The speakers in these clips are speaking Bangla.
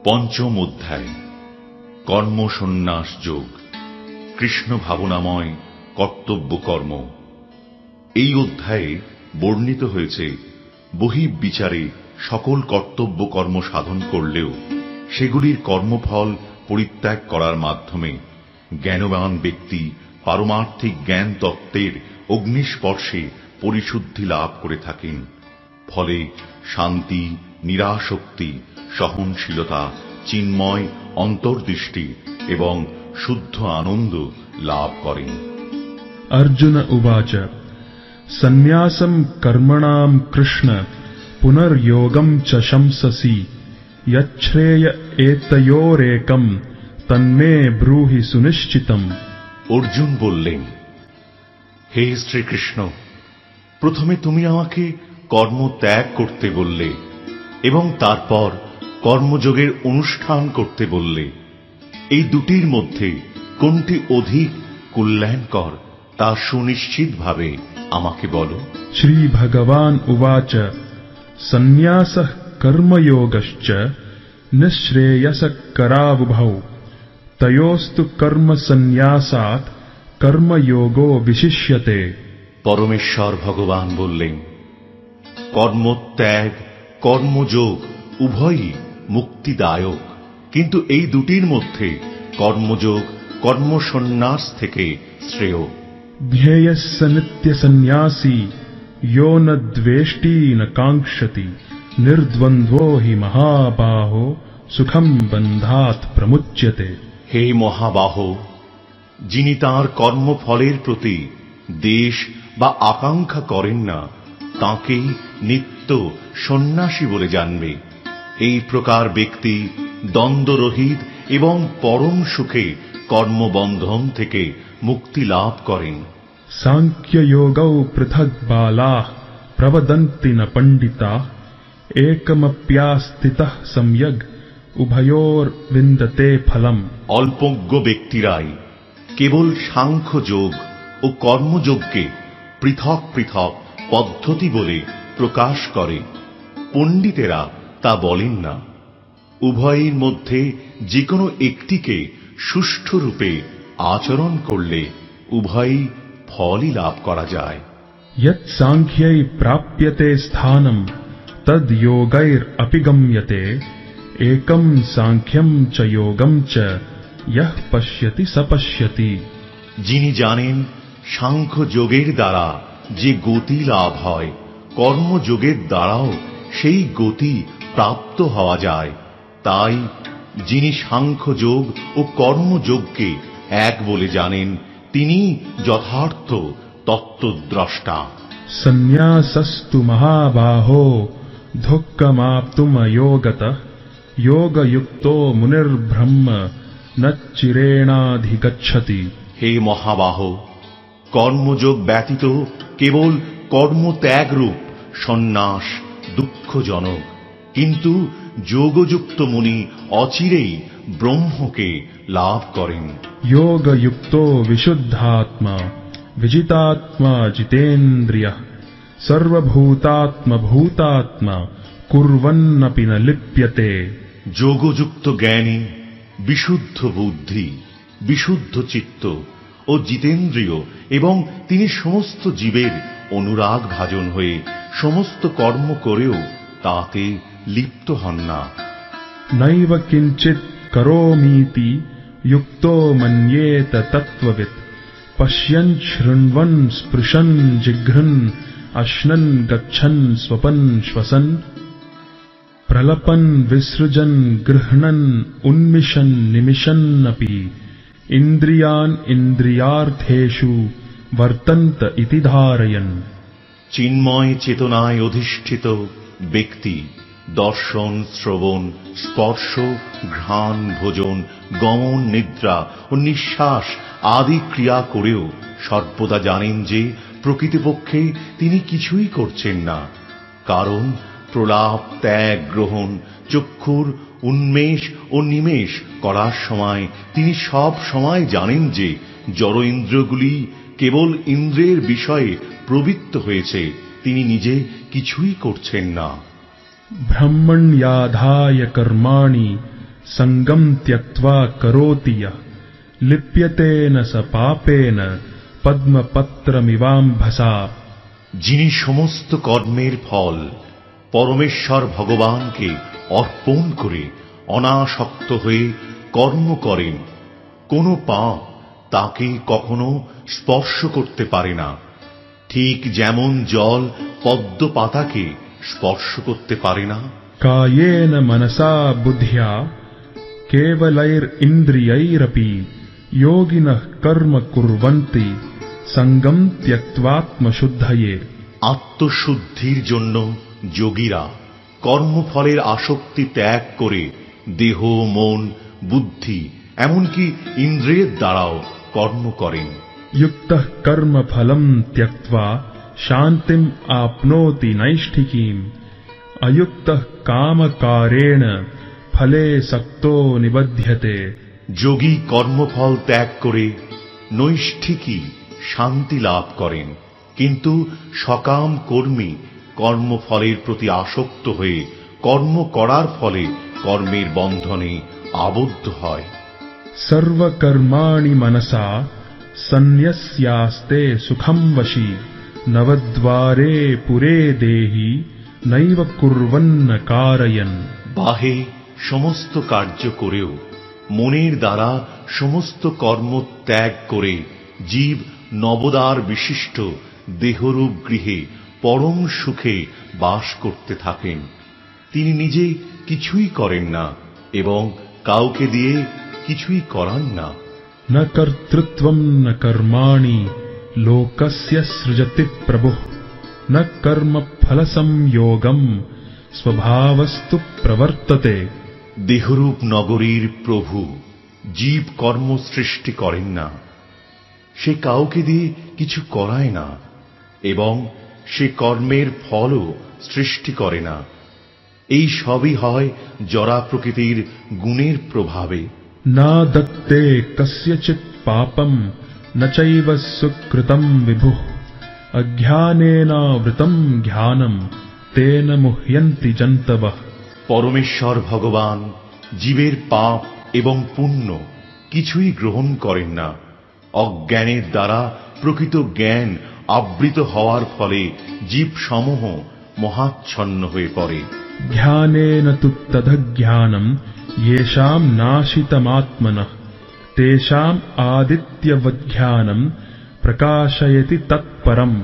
পঞ্চম অধ্যায় কর্ম সন্ন্যাস যোগ, কৃষ্ণ ভাবনাময় কর্তব্য কর্ম। এই অধ্যায়ে বর্ণিত হয়েছে বহির্বিচারে সকল কর্তব্য কর্ম সাধন করলেও সেগুলির কর্মফল পরিত্যাগ করার মাধ্যমে জ্ঞানবান ব্যক্তি পারমার্থিক জ্ঞান তত্ত্বের অগ্নিস্পর্শে পরিশুদ্ধি লাভ করে থাকেন। ফলে শান্তি, নিরাসক্তি, সহনশীলতা, চিন্ময় অন্তর্দৃষ্টি এবং শুদ্ধ আনন্দ লাভ করেন। अर्जुन उवाच सन्न्यासं कर्मणां कृष्ण पुनर्योगं च शंससि यच्छ्रेय एतयोरेकं तन्मे ब्रूहि सुनिश्चितम्। অর্জুন বললেন, হে শ্রীকৃষ্ণ, প্রথমে তুমি আমাকে কর্ম ত্যাগ করতে বললে এবং তারপর কর্মযোগের অনুষ্ঠান করতে বললে। এই দুটির মধ্যে কোনটি অধিক কল্যাণকর তা সুনিশ্চিতভাবে আমাকে বলো। श्री भगवान् उवाच सन्न्यासः कर्मयोगश्च निःश्रेयसकरावुभौ तयोस्तु कर्म सन्न्यासात् कर्मयोगो विशिष्यते। পরমেশ্বর ভগবান বললেন, কর্মত্যাগ কর্মযোগ উভয়ই মুক্তিদায়ক, কিন্তু এই দুটির মধ্যে কর্মযোগ কর্মসন্ন্যাস থেকে শ্রেয়। ध्येयस्य नित्यसन्न्यासी यो न द्वेष्टि न काङ्क्षति निर्द्वन्द्वो हि महाबाहो सुखं बन्धात् प्रमुच्यते। হে মহাবাহ, যিনি তাঁর কর্মফলের প্রতি দেশ বা আকাঙ্ক্ষা করেন না তাঁকেই নিত্য সন্ন্যাসী বলে জানবে। এই প্রকার ব্যক্তি দ্বন্দ্বরহিত এবং পরম সুখে কর্মবন্ধন থেকে মুক্তি লাভ করেন। सांख्ययोगौ पृथग् बालाः प्रवदन्ति न पण्डिताः एकमप्यास्थितः सम्यग् उभयोर्विन्दते फलम्। অল্পজ্ঞ ব্যক্তিরাই কেবল সাংখ্যযোগ ও কর্মযোগকে পৃথক পৃথক পদ্ধতি বলে প্রকাশ করে, পণ্ডিতেরা তা বলেন না। উভয়ের মধ্যে যে কোনো একটিকে সুষ্ঠুরূপে আচরণ করলে উভয়ই ফলই লাভ করা যায়। यत् सांख्यै प्राप्यते स्थानं तद् योगैरपि गम्यते एकं सांख्यं च योगं च यः पश्यति स पश्यति। যিনি জানেন সাংখ্যযোগের দ্বারা যে গতি লাভ হয়, কর্মযোগের দ্বারাও সেই গতি প্রাপ্ত হওয়া যায়। তাই যিনি সাংখ্যযোগ ও কর্মযোগকে এক বলে জানেন তিনি যথার্থ তত্ত্বদ্রষ্টা। सन्न्यासस्तु महाबाहो दुःखमाप्तुमयोगतः योगयुक्तो मुनिर्ब्रह्म न चिरेणाधिगच्छति। হে মহাবাহ, কর্মযোগ ব্যতীত কেবল কর্মত্যাগরূপ সন্ন্যাস দুঃখজনক, কিন্তু যোগযুক্ত মুনি অচিরেই ব্রহ্মকে লাভ করেন। योगयुक्तो विशुद्धात्मा विजितात्मा जितेन्द्रियः सर्वभूतात्मभूतात्मा कुर्वन्नपि न लिप्यते। যোগযুক্ত জ্ঞানী, বিশুদ্ধ বুদ্ধি, বিশুদ্ধ চিত্ত ও জিতেন্দ্রিয়, এবং তিনি সমস্ত জীবের অনুরাগ ভাজন হয়ে সমস্ত কর্ম করেও তাতে লিপ্ত হন না। नैव किञ्चित् करोमीति युक्तो मन्येत तत्त्ववित् पश्यन् शृण्वन् स्पृशन् जिघ्रन् अश्नन् गच्छन् स्वपन् श्वसन् प्रलपन् विसृजन् गृह्णन् उन्मिषन् निमिषन्नपि इन्द्रियान् इन्द्रियार्थेषु वर्तन्त इति धारयन्। চিন্ময় চেতনায় অধিষ্ঠিত ব্যক্তি দর্শন, শ্রবণ, স্পর্শ, ঘ্রাণ, ভোজন, গমন, নিদ্রা ও নিঃশ্বাস আদি ক্রিয়া করেও সর্বদা জানেন যে প্রকৃতপক্ষে তিনি কিছুই করছেন না। কারণ প্রলাপ, ত্যাগ, গ্রহণ, চক্ষুর উন্মেষ ও নিমেষ করার সময় তিনি সব সময় জানেন যে জড় ইন্দ্রিয়গুলি কেবল ইন্দ্রিয়ের বিষয়ে প্রবৃত্ত হয়েছে, তিনি নিজে কিছুই করছেন না। ब्रह्मण्याधाय कर्माणि संगम त्यक्त्वा करोति यः लिप्यते न स पापेन पद्मपत्रमिवाम्भसा। যিনি সমস্ত কর্মের ফল পরমেশ্বর ভগবানকে অর্পণ করে অনাসক্ত হয়ে কর্ম করেন, কোনো পাপ তাকে কখনো স্পর্শ করতে পারে না। ঠিক যেমন জল পদ্ম পাতাকে স্পর্শ করতে পারে না। कायेन मनसा बुद्ध्या केवलैरिन्द्रियैरपि योगिनः कर्म कुर्वन्ति संगम त्यक्त्वात्मशुद्धये। আত্মশুদ্ধির জন্য যোগীরা কর্মফলের আসক্তি ত্যাগ করে দেহ, মন, বুদ্ধি এমনকি ইন্দ্রিয়ের দ্বারাও কর্ম করেন। युक्तः कर्म फलं त्यक्त्वा शान्तिम् आप्नोति नैष्ठिकीम् अयुक्तः कामकारेण फले सक्तो निबध्यते। যোগী কর্মফল ত্যাগ করে নৈষ্ঠিকী শান্তি লাভ করেন, কিন্তু সকাম কর্মী কর্মফলের প্রতি আসক্ত হয়ে কর্ম করার ফলে কর্মের বন্ধনে আবদ্ধ হয়। सर्वकर्माणि मनसा सन्न्यस्यास्ते सुखं वशी नवद्वारे पुरे देहि नैव कुर्वन्न कारयन्। বাহে সমস্ত কার্য করেও মনের দ্বারা সমস্ত কর্ম ত্যাগ করে জীব নবদ্বার বিশিষ্ট দেহরূপ গৃহে পরম সুখে বাস করতে থাকেন। তিনি নিজে কিছুই করেন না এবং কাউকে দিয়ে কিছুই করান না। न कर्तृत्वं न कर्माणि लोकस्य सृजति प्रभुः न कर्म फल संयोगं स्वभावस्तु प्रवर्तते। দেহরূপ নগরীর প্রভু জীব কর্ম সৃষ্টি করেন না, সে কাউকে দিয়ে কিছু করায় না এবং সে কর্মের ফলও সৃষ্টি করে না। এই সবই হয় জড়া প্রকৃতির গুণের প্রভাবে। ना दत्ते कस्यचित् पापं न चैव सुकृतं विभुः अज्ञानेनावृतं ज्ञानं तेन मुह्यन्ति जन्तवः। পরমেশ্বর ভগবান জীবের পাপ এবং পুণ্য কিছুই গ্রহণ করেন না। অজ্ঞানের দ্বারা প্রকৃত জ্ঞান আবৃত হওয়ার ফলে জীবসমূহ মহাচ্ছন্ন হয়ে পড়ে। ज्ञानेन तु तदज्ञानं येषां नाशितमात्मनः तेषाम् आदित्यवज्ञानं प्रकाशयति तत्परम्।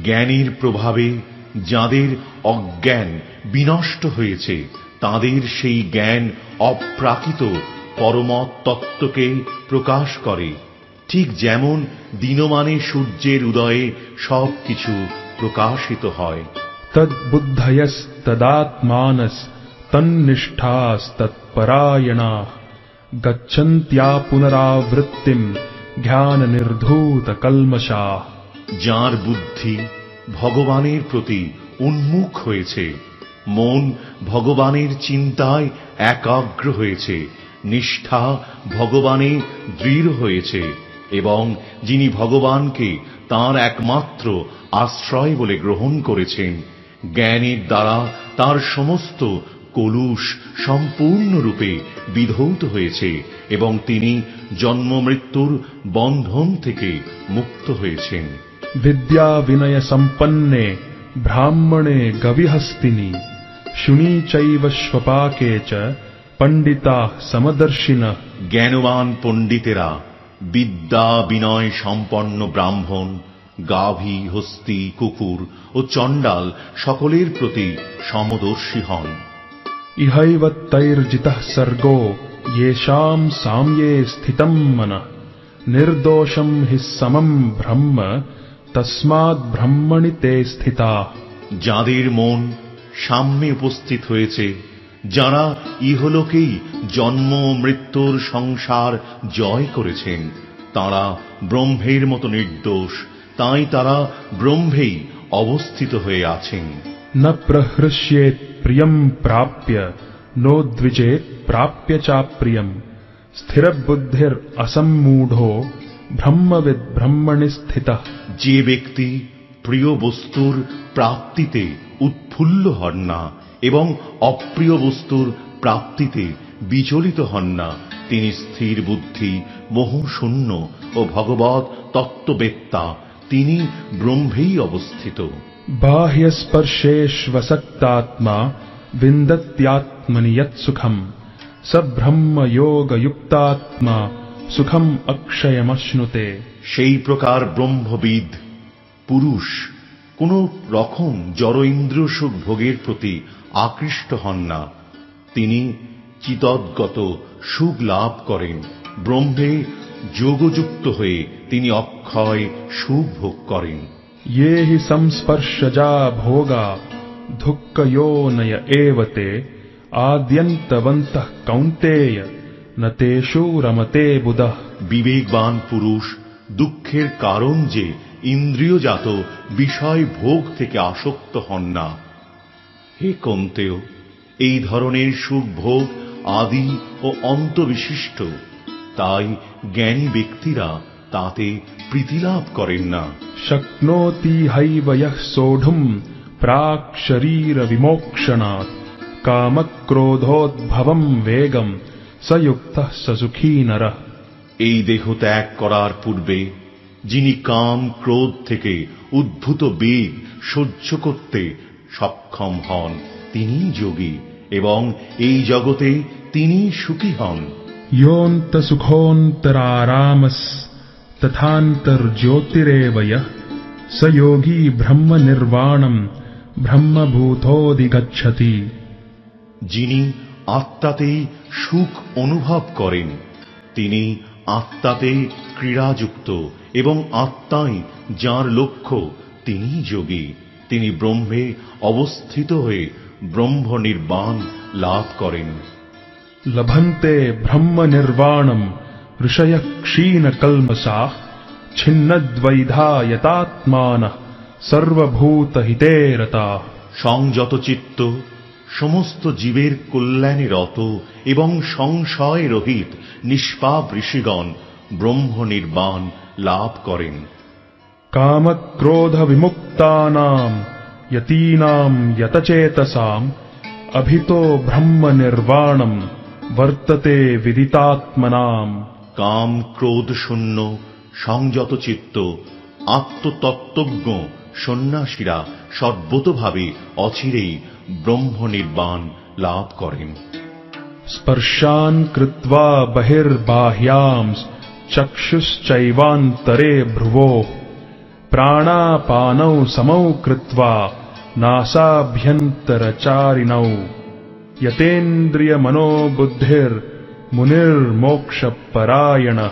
জ্ঞানের প্রভাবে যাদের অজ্ঞান বিনষ্ট হয়েছে তাদের সেই জ্ঞান অপ্রাকৃত পরমত তত্ত্বকে প্রকাশ করে। ঠিক যেমন দিনমানে সূর্যের উদয়ে সবকিছু প্রকাশিত হয়। तद्बुद्धयस्तदात्मानस् तन्निष्ठास्तत्परायणाः गच्छन्त्या पुनरावृत्तिम् জ্ঞাননির্ধূতকল্মষাः। যার বুদ্ধি ভগবানের প্রতি উন্মুখ হয়েছে, মন ভগবানের চিন্তায় একাগ্র হয়েছে, নিষ্ঠা ভগবানে দৃঢ় হয়েছে এবং যিনি ভগবানকে তাঁর একমাত্র আশ্রয় বলে গ্রহণ করেছেন, জ্ঞানের দ্বারা তার সমস্ত কলুষ সম্পূর্ণরূপে বিধৌত হয়েছে এবং তিনি জন্ম মৃত্যুর বন্ধন থেকে মুক্ত হয়েছেন। विद्या विनय संपन्ने ब्राह्मणे गविहस्तिनि शुनी चैव स्वपाके च पंडिताः समदर्शिनः। জ্ঞানবান পণ্ডিতেরা বিদ্যা বিনয় সম্পন্ন ব্রাহ্মণ, গাভী, হস্তি, কুকুর ও চণ্ডাল সকলের প্রতি সমদর্শী হন। इहैव तैर्जितः सर्गो येषां साम्ये स्थितं मनः निर्दोषं हि समं ब्रह्म तस्माद् ब्रह्मणि ते स्थिताः। যাদের মন সাম্যে উপস্থিত হয়েছে, যারা ইহলোকেই জন্ম মৃত্যুর সংসার জয় করেছেন, তারা ব্রহ্মের মতো নির্দোষ, তাই তারা ব্রহ্মেই অবস্থিত হয়ে আছেন। न प्रहृष्येत् प्रियं प्राप्य नो द्विजेत् प्राप्य चाप्रियम् स्थिरबुद्धिर् असम्मूढो ब्रह्मविद् ब्रह्मणि स्थितः। যে ব্যক্তি প্রিয় বস্তুর প্রাপ্তিতে উৎফুল্ল হন না এবং অপ্রিয় বস্তুর প্রাপ্তিতে বিচলিত হন না। তিনি স্থির বুদ্ধি, মোহশূন্য ও ভগবৎ তত্ত্ববেত্তা। তিনি ব্রহ্মেই অবস্থিত। बाह्यस्पर्शेष्वसक्तात्मा विन्दत्यात्मनि यत्सुखम् स ब्रह्मयोगयुक्तात्मा सुखम अक्षयमश्नुते। সেই প্রকার ব্রহ্মবিদ পুরুষ কোন রকম জড় ইন্দ্রিয় সুখ ভোগের প্রতি আকৃষ্ট হন না। তিনি চিতদ্গত সুখ লাভ করেন। ব্রহ্মে যোগযুক্ত হয়ে তিনি অক্ষয় সুখ ভোগ করেন। ये हि संस्पर्शजा भोगा दुःखयोनय एव ते आद्यन्तवन्तः कौन्तेय न तेषु रमते बुधः। বিবেকবান পুরুষ দুঃখের কারণ যে ইন্দ্রিয়জাত বিষয় ভোগ থেকে আসক্ত হন না। হে কন্তেয়, এই ধরনের সুখ ভোগ আদি ও অন্ত বিশিষ্ট, তাই জ্ঞানী ব্যক্তিরা তাতে প্রীতিলাভ করেন না। शक्नोति हैव यः सोढुम् प्राक् शरीर विमोक्षणात् कामक्रोधोद्भवम् वेगम् स युक्तः स सुखी नरः। এই দেহ ত্যাগ করার পূর্বে যিনি কাম ক্রোধ থেকে উদ্ভূত বেগ সহ্য করতে সক্ষম হন তিনিই যোগী এবং এই জগতে তিনিই সুখী হন। योऽन्त सुखोऽन्तरारामस् तथान्तर्ज्योतिरेव यः स योगी ब्रह्म निर्वाणम् ब्रह्मभूतोऽधिगच्छति। যিনি আত্মাতেই সুখ অনুভব করেন তিনি আত্মাতে ক্রীড়াযুক্ত এবং আত্মাই যার লক্ষ্য তিনিই যোগী। তিনি ব্রহ্মে অবস্থিত হয়ে ব্রহ্ম নির্বাণ লাভ করেন। लभन्ते ब्रह्म निर्वाणम् ऋषयः क्षीणकल्मषाः छिन्नद्वैधा यतात्मानः सर्वभूतहिते रताः। সংযত চিত্ত সমস্ত জীবের কল্যাণে রত এবং সংশয় রহিত নিষ্পাপ ঋষিগণ ব্রহ্ম নির্বাণ লাভ করেন। कामक्रोध विमुक्तानाम् यतीनाम् यतचेतसाम् अभितो ब्रह्म निर्वाणम् वर्तते विदितात्मनाम्। কাম ক্রোধ শূন্য সংযত চিত্ত আত্মতত্ত্বজ্ঞ সন্ন্যাসীরা সর্বতোভাবে অচিরেই ব্রহ্ম নির্বাণ লাভ করেন। स्पर्शान् कृत्वा बहिर्बाह्यांस् चक्षुश्चैवान्तरे भ्रुवोः प्राणापानौ समौ कृत्वा नासाभ्यन्तरचारिणौ यतेन्द्रियमनोबुद्धिर्मुनिर्मोक्षपरायणः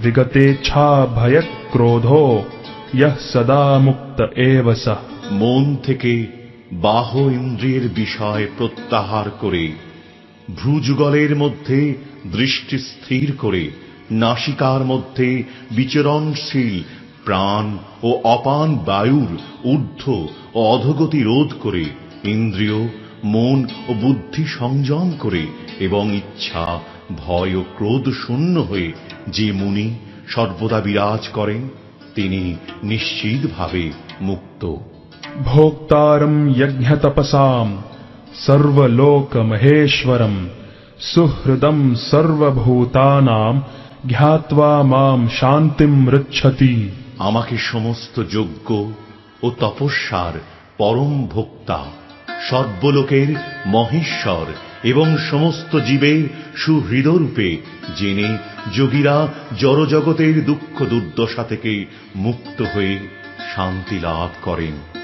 विगतेच्छाभयक्रोधो यः सदा मुक्त एव सः। মন থেকে বাহ ইন্দ্রিয়ের বিষয় প্রত্যাহার করে ভ্রুযুগলের মধ্যে দৃষ্টি স্থির করে নাসিকার মধ্যে বিচরণশীল প্রাণ ও অপান বায়ুর ঊর্ধ্ব ও অধোগতি রোধ করে ইন্দ্রিয় মন ও বুদ্ধি সংযম করে এবং ইচ্ছা ভয় ও ক্রোধ শূন্য হয়ে যে মুনি সর্বদা বিরাজ করেন তিনি নিশ্চিতভাবে মুক্ত। भोक्तारम् यज्ञतपसाम् सर्वलोकमहेश्वरम् सुहृदम् सर्वभूतानाम् ज्ञात्वा माम् शान्तिम् ऋच्छति। আমাকে সমস্ত যজ্ঞ ও তপস্যার পরম ভোক্তা সর্বলোকের মহেশ্বর এবং সমস্ত জীবের সুহৃদরূপে জেনে যোগীরা জড়জগতের দুঃখ দুর্দশা থেকে মুক্ত হয়ে শান্তি লাভ করেন।